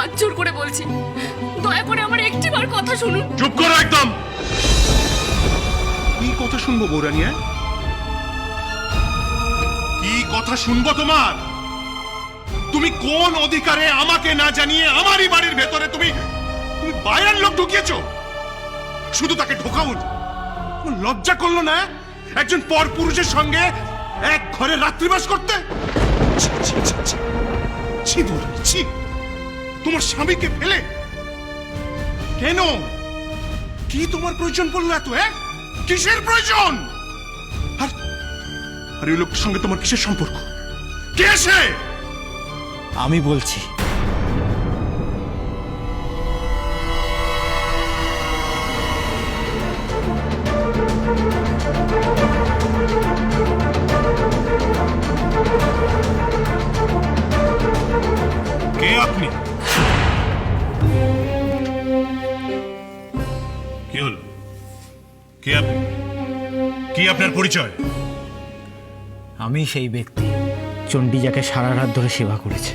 হাত জোর করে বলছি, দয়া করে আমার একটিবার কথা শুনুন। চুপ করো একদম। কি কথা শুনবো বৌরানী? কি কথা শুনবো তোমার? তুমি কোন অধিকারে আমাকে না জানিয়ে আমারই বাড়ির ভেতরে তুমি বাইরের লোক ঢুকিয়েছো? শুধু তাকে ঢোকাও, লজ্জা করলো না একজন পর পুরুষের সঙ্গে এক ঘরে রাত্রিবাস করতে? ছি, ছি, ছি, ছি। ছি বৌরানী, ছি। তোমার স্বামীকে ফেলে কেন? কি তোমার প্রয়োজন পড়লো এত? কিসের প্রয়োজন? আর ওই লোকটার সঙ্গে তোমার কিসের সম্পর্ক? কে সে? আমি বলছি। কে আপনি? কি হলো? কে আপনি? কি আপনার পরিচয়? আমি সেই ব্যক্তি চণ্ডী যাকে সারা রাত ধরে সেবা করেছে।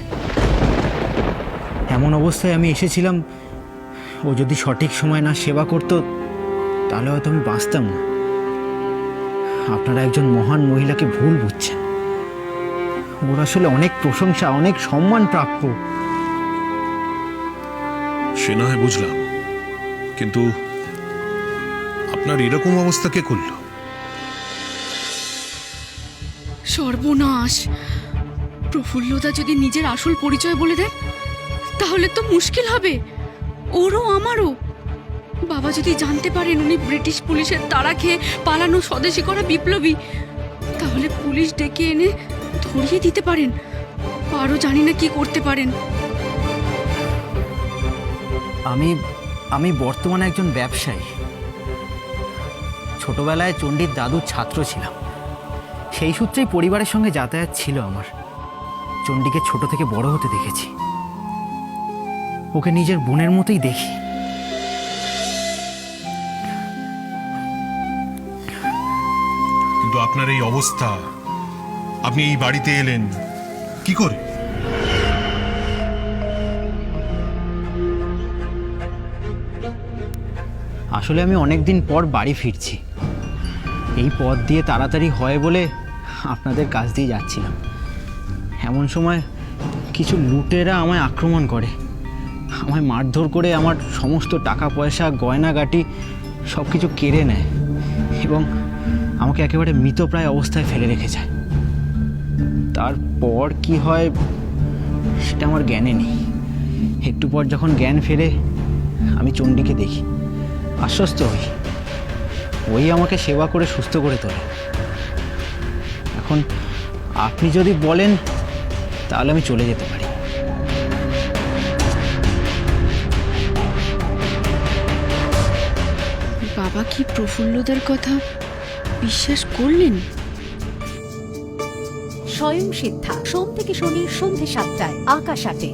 এমন অবস্থায় আমি এসেছিলাম, ও যদি সঠিক সময় না সেবা করত তাহলে হয়তো আমি বাঁচতাম না। আপনারা একজন মহান মহিলাকে ভুল বুঝছেন। ওর আসলে অনেক প্রশংসা, অনেক সম্মান প্রাপ্য। সে না হয় বুঝলাম, কিন্তু আপনার এরকম অবস্থা কে করল? সর্বনাশ! প্রফুল্লদা যদি নিজের আসল পরিচয় বলে দেন তাহলে তো মুশকিল হবে, ওরও আমারও। বাবা যদি জানতে পারেন উনি ব্রিটিশ পুলিশের তাড়া খেয়ে পালানো স্বদেশী করা বিপ্লবী, তাহলে পুলিশ ডেকে এনে ধরিয়ে দিতে পারেন। আরও জানি না কি করতে পারেন। আমি বর্তমানে একজন ব্যবসায়ী। ছোটবেলায় চণ্ডীর দাদুর ছাত্র ছিলাম। সেই সূত্রেই পরিবারের সঙ্গে যাতায়াত ছিল আমার। চণ্ডীকে ছোট থেকে বড় হতে দেখেছি। ওকে নিজের বোনের মতোই দেখি। কিন্তু আপনার এই অবস্থা, আপনি এই বাড়িতে এলেন কি করে? আসলে আমি অনেকদিন পর বাড়ি ফিরছি। এই পথ দিয়ে তাড়াতাড়ি হয় বলে আপনাদের কাছ দিয়ে যাচ্ছিলাম। এমন সময় কিছু লুটেরা আমায় আক্রমণ করে, আমায় মারধর করে আমার সমস্ত টাকা পয়সা, গয়নাগাটি সব কিছু কেড়ে নেয় এবং আমাকে একেবারে মৃতপ্রায় অবস্থায় ফেলে রেখে যায়। তারপর কি হয় সেটা আমার জ্ঞানে নেই। একটু পর যখন জ্ঞান ফেরে আমি চণ্ডীকে দেখি, আশ্বস্ত হই। ওই আমাকে সেবা করে সুস্থ করে তোলে। এখন আপনি যদি বলেন তাহলে আমি চলে যেতে পারি। বাবা কি প্রফুল্লদার কথা বিশ্বাস করলেন? স্বয়ং সিদ্ধা, সোম থেকে শনি সন্ধ্যে 7টায়, আকাশ 8-এ।